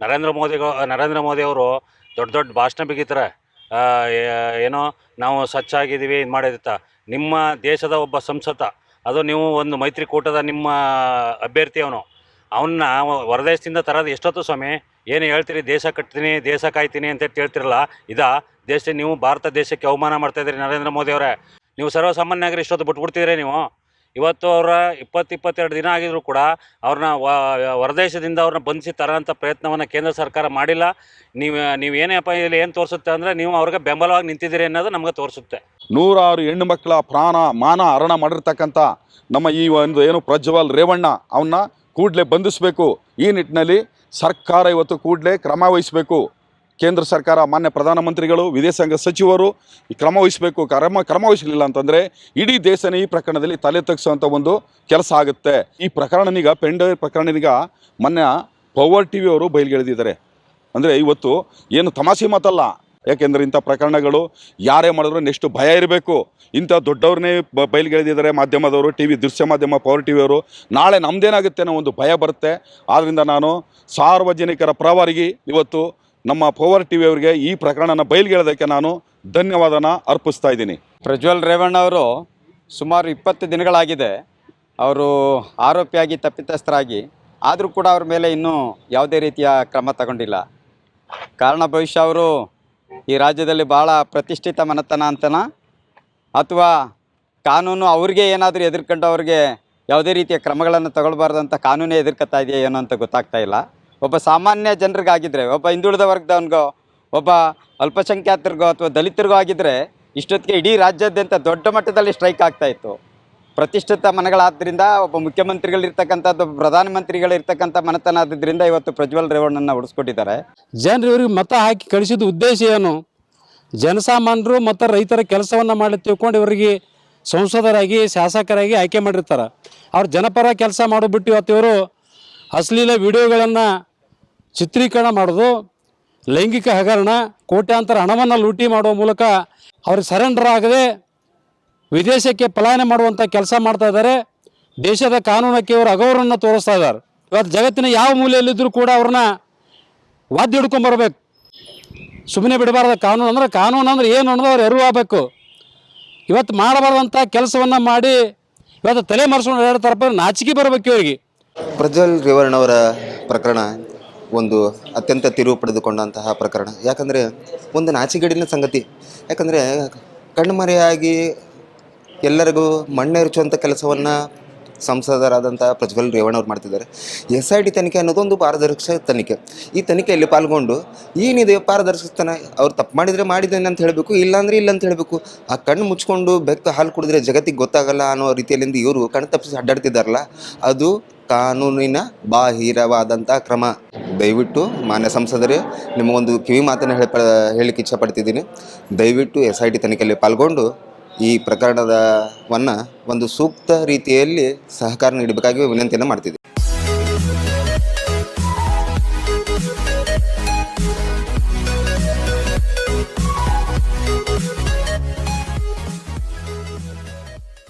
ನರೇಂದ್ರ ಮೋದಿ ಅವರು ದೊಡ್ಡ ದೊಡ್ಡ ಭಾಷಣ ಬಿಗಿತಾರೆ. ಏನೋ ನಾವು ಸ್ವಚ್ಛ ಆಗಿದ್ದೀವಿ ಇದು ಮಾಡಿತ್ತ. ನಿಮ್ಮ ದೇಶದ ಒಬ್ಬ ಸಂಸದ, ಅದು ನೀವು ಒಂದು ಮೈತ್ರಿಕೂಟದ ನಿಮ್ಮ ಅಭ್ಯರ್ಥಿ ಅವನ್ನ ಹೊರದೇಶದಿಂದ ತರೋದು ಎಷ್ಟೊತ್ತು ಸ್ವಾಮಿ? ಏನು ಹೇಳ್ತೀರಿ? ದೇಶ ಕಟ್ತೀನಿ, ದೇಶ ಕಾಯ್ತೀನಿ ಅಂತ ಹೇಳ್ತಿರಲ್ಲ, ದೇಶ ನೀವು ಭಾರತ ದೇಶಕ್ಕೆ ಅವಮಾನ ಮಾಡ್ತಾಯಿದ್ದೀರಿ ನರೇಂದ್ರ ಮೋದಿ ಅವರೇ. ನೀವು ಸರ್ವಸಾಮಾನ್ಯರಿಗೆ ಇಷ್ಟೊತ್ತು ಬಿಟ್ಬಿಡ್ತಿದ್ರೆ ನೀವು. ಇವತ್ತು ಅವರ 22 ದಿನ ಆಗಿದ್ರು ಕೂಡ ಅವ್ರನ್ನ ಹೊರದೇಶದಿಂದ ಅವ್ರನ್ನ ಬಂಧಿಸಿ ತರೋಂಥ ಪ್ರಯತ್ನವನ್ನು ಕೇಂದ್ರ ಸರ್ಕಾರ ಮಾಡಿಲ್ಲ. ನೀವೇನಪ್ಪ ಇಲ್ಲಿ ಏನು ತೋರಿಸುತ್ತೆ ಅಂದರೆ, ನೀವು ಅವ್ರಿಗೆ ಬೆಂಬಲವಾಗಿ ನಿಂತಿದ್ದೀರಿ ಅನ್ನೋದು ನಮಗೆ ತೋರಿಸುತ್ತೆ. 106 ಹೆಣ್ಣು ಮಕ್ಕಳ ಪ್ರಾಣ ಮಾನ ಹರಣ ಮಾಡಿರ್ತಕ್ಕಂಥ ನಮ್ಮ ಈ ಒಂದು ಏನು ಪ್ರಜ್ವಲ್ ರೇವಣ್ಣ, ಅವನ್ನ ಕೂಡಲೇ ಬಂಧಿಸಬೇಕು. ಈ ನಿಟ್ಟಿನಲ್ಲಿ ಸರ್ಕಾರ ಇವತ್ತು ಕೂಡಲೇ ಕ್ರಮ ವಹಿಸಬೇಕು. ಕೇಂದ್ರ ಸರ್ಕಾರ, ಮಾನ್ಯ ಪ್ರಧಾನಮಂತ್ರಿಗಳು, ವಿದೇಶಾಂಗ ಸಚಿವರು ಈ ಕ್ರಮ ವಹಿಸಬೇಕು. ಕ್ರಮ ವಹಿಸಲಿಲ್ಲ ಅಂತಂದರೆ ಇಡೀ ದೇಶನೇ ಈ ಪ್ರಕರಣದಲ್ಲಿ ತಲೆ ತಗ್ಸುವಂಥ ಒಂದು ಕೆಲಸ ಆಗುತ್ತೆ. ಈ ಪ್ರಕರಣನೀಗ ಪೆಂಡ್ರೈವ್ ಪ್ರಕರಣನೀಗ ಮೊನ್ನೆ ಪವರ್ ಟಿವಿ ಅವರು ಬಯಲಿಗೆಳೆದಿದ್ದಾರೆ. ಅಂದರೆ ಇವತ್ತು ಏನು ತಮಾಷೆ ಮಾತಲ್ಲ. ಯಾಕೆಂದರೆ ಇಂಥ ಪ್ರಕರಣಗಳು ಯಾರೇ ಮಾಡಿದ್ರು ನೆಕ್ಸ್ಟ್ ಭಯ ಇರಬೇಕು. ಇಂಥ ದೊಡ್ಡವ್ರನ್ನೇ ಬಯಲಿಗೆಳೆದಿದ್ದಾರೆ ಮಾಧ್ಯಮದವರು, ದೃಶ್ಯ ಮಾಧ್ಯಮ, ಪವರ್ ಟಿವಿ ಅವರು. ನಾಳೆ ನಮ್ಮದೇನಾಗುತ್ತೆ ಅನ್ನೋ ಒಂದು ಭಯ ಬರುತ್ತೆ. ಆದ್ದರಿಂದ ನಾನು ಸಾರ್ವಜನಿಕರ ಪರವಾಗಿ ಇವತ್ತು ನಮ್ಮ ಪವರ್ ಟಿವಿ ಅವರಿಗೆ ಈ ಪ್ರಕರಣನ ಬಯಲಿಗೆಳೆದಕ್ಕೆ ನಾನು ಧನ್ಯವಾದನ ಅರ್ಪಿಸ್ತಾ ಇದ್ದೀನಿ. ಪ್ರಜ್ವಲ್ ರೇವಣ್ಣ ಅವರು ಸುಮಾರು 20 ದಿನಗಳಾಗಿದೆ ಅವರು ಆರೋಪಿಯಾಗಿ ತಪ್ಪಿತಸ್ಥರಾಗಿ. ಆದರೂ ಕೂಡ ಅವ್ರ ಮೇಲೆ ಇನ್ನೂ ಯಾವುದೇ ರೀತಿಯ ಕ್ರಮ ತಗೊಂಡಿಲ್ಲ. ಕಾರಣ ಬಹುಶಃ ಅವರು ಈ ರಾಜ್ಯದಲ್ಲಿ ಭಾಳ ಪ್ರತಿಷ್ಠಿತ ಮನೆತನ ಅಂತನ, ಅಥವಾ ಕಾನೂನು ಅವ್ರಿಗೆ ಏನಾದರೂ ಎದುರ್ಕೊಂಡು ಅವ್ರಿಗೆ ಯಾವುದೇ ರೀತಿಯ ಕ್ರಮಗಳನ್ನು ತಗೊಳ್ಬಾರ್ದಂಥ ಕಾನೂನೇ ಎದುರ್ಕೊತಾ ಇದೆಯಾ ಏನೋ ಅಂತ ಗೊತ್ತಾಗ್ತಾ ಇಲ್ಲ. ಒಬ್ಬ ಸಾಮಾನ್ಯ ಜನರಿಗಾಗಿದ್ದರೆ, ಒಬ್ಬ ಹಿಂದುಳಿದ ವರ್ಗದವನಿಗೋ, ಒಬ್ಬ ಅಲ್ಪಸಂಖ್ಯಾತರಿಗೋ ಅಥವಾ ದಲಿತರಿಗೋ ಆಗಿದ್ದರೆ ಇಷ್ಟೊತ್ತಿಗೆ ಇಡೀ ರಾಜ್ಯಾದ್ಯಂತ ದೊಡ್ಡ ಮಟ್ಟದಲ್ಲಿ ಸ್ಟ್ರೈಕ್ ಆಗ್ತಾಯಿತ್ತು. ಪ್ರತಿಷ್ಠಿತ ಮನೆಗಳಾದ್ದರಿಂದ, ಒಬ್ಬ ಮುಖ್ಯಮಂತ್ರಿಗಳಿರ್ತಕ್ಕಂಥದ್ದು, ಪ್ರಧಾನಮಂತ್ರಿಗಳಿರ್ತಕ್ಕಂಥ ಮನೆತನ ಆದ್ರಿಂದ ಇವತ್ತು ಪ್ರಜ್ವಲ್ ರೇವಣ್ಣನ ಉಳಿಸ್ಕೊಟ್ಟಿದ್ದಾರೆ. ಜನರು ಇವ್ರಿಗೆ ಮತ ಹಾಕಿ ಕಳಿಸಿದ ಉದ್ದೇಶ ಏನು? ಜನಸಾಮಾನ್ಯರು ಮತ್ತು ರೈತರ ಕೆಲಸವನ್ನು ಮಾಡಿ ತಿಳ್ಕೊಂಡು ಇವರಿಗೆ ಸಂಸದರಾಗಿ, ಶಾಸಕರಾಗಿ ಆಯ್ಕೆ ಮಾಡಿರ್ತಾರೆ. ಅವ್ರು ಜನಪರ ಕೆಲಸ ಮಾಡಿಬಿಟ್ಟು ಇವತ್ತು ಇವರು ಅಶ್ಲೀಲ ವಿಡಿಯೋಗಳನ್ನು ಚಿತ್ರೀಕರಣ ಮಾಡೋದು, ಲೈಂಗಿಕ ಹಗರಣ, ಕೋಟ್ಯಾಂತರ ಹಣವನ್ನು ಲೂಟಿ ಮಾಡುವ ಮೂಲಕ ಅವ್ರಿಗೆ ಸರೆಂಡರ್ ಆಗದೆ ವಿದೇಶಕ್ಕೆ ಪಲಾಯನ ಮಾಡುವಂಥ ಕೆಲಸ ಮಾಡ್ತಾ ಇದ್ದಾರೆ. ದೇಶದ ಕಾನೂನಕ್ಕೆ ಇವರು ಅಗೌರವವನ್ನು ತೋರಿಸ್ತಾ ಇದ್ದಾರೆ. ಇವತ್ತು ಜಗತ್ತಿನ ಯಾವ ಮೂಲೆಯಲ್ಲಿದ್ದರೂ ಕೂಡ ಅವ್ರನ್ನ ವಾದ್ಯ ಹಿಡ್ಕೊಂಬರ್ಬೇಕು, ಸುಮ್ಮನೆ ಬಿಡಬಾರ್ದು. ಕಾನೂನು ಅಂದ್ರೆ ಏನು ಅನ್ನೋದು ಅವ್ರು ಎರುವು ಆಗಬೇಕು. ಇವತ್ತು ಮಾಡಬಾರ್ದಂಥ ಕೆಲಸವನ್ನು ಮಾಡಿ ಇವತ್ತು ತಲೆ ಮರೆಸ್ಕೊಂಡು ಹೇಳ್ತಾರಪ್ಪ, ನಾಚಿಕೆ ಬರಬೇಕು ಇವರಿಗೆ. ಪ್ರಜ್ವಲ್ ರೇವಣ್ಣವರ ಪ್ರಕರಣ ಒಂದು ಅತ್ಯಂತ ತಿರುವು ಪಡೆದುಕೊಂಡಂತಹ ಪ್ರಕರಣ. ಯಾಕಂದರೆ ಒಂದು ನಾಚಿಗೇಡಿನ ಸಂಗತಿ. ಯಾಕಂದರೆ ಕಣ್ಮರೆಯಾಗಿ ಎಲ್ಲರಿಗೂ ಮಣ್ಣೆರಚುವಂಥ ಕೆಲಸವನ್ನು ಸಂಸದರಾದಂಥ ಪ್ರಜ್ವಲ್ ರೇವಣ್ಣವ್ರು ಮಾಡ್ತಿದ್ದಾರೆ. SIT ತನಿಖೆ ಅನ್ನೋದೊಂದು ಪಾರದರ್ಶಕ ತನಿಖೆ. ಈ ತನಿಖೆಯಲ್ಲಿ ಪಾಲ್ಗೊಂಡು ಏನಿದೆ ಪಾರದರ್ಶಕತನ, ಅವ್ರು ತಪ್ಪು ಮಾಡಿದರೆ ಮಾಡಿದ್ದೇನೆ ಅಂತ ಹೇಳಬೇಕು, ಇಲ್ಲಾಂದರೆ ಇಲ್ಲ ಅಂತ ಹೇಳಬೇಕು. ಆ ಕಣ್ಣು ಮುಚ್ಕೊಂಡು ಬೆಕ್ಕು ಹಾಲು ಕುಡಿದ್ರೆ ಜಗತ್ತಿಗೆ ಗೊತ್ತಾಗಲ್ಲ ಅನ್ನೋ ರೀತಿಯಲ್ಲಿಂದ ಇವರು ಕಣ್ಣು ತಪ್ಪಿಸಿ ಅಡ್ಡಾಡ್ತಿದ್ದಾರಲ್ಲ, ಅದು ಕಾನೂನಿನ ಬಾಹಿರವಾದಂಥ ಕ್ರಮ. ದಯವಿಟ್ಟು ಮಾನ್ಯ ಸಂಸದರೇ, ನಿಮಗೊಂದು ಕಿವಿ ಮಾತನ್ನು ಹೇಳಲಿಕ್ಕೆ ಇಚ್ಛಪಡ್ತಿದ್ದೀನಿ. ದಯವಿಟ್ಟು SIT ತನಿಖೆಯಲ್ಲಿ ಪಾಲ್ಗೊಂಡು ಈ ಪ್ರಕರಣವನ್ನು ಒಂದು ಸೂಕ್ತ ರೀತಿಯಲ್ಲಿ ಸಹಕಾರ ನೀಡಬೇಕಾಗಿ ವಿನಂತಿಯನ್ನು ಮಾಡ್ತಿದ್ದೀನಿ.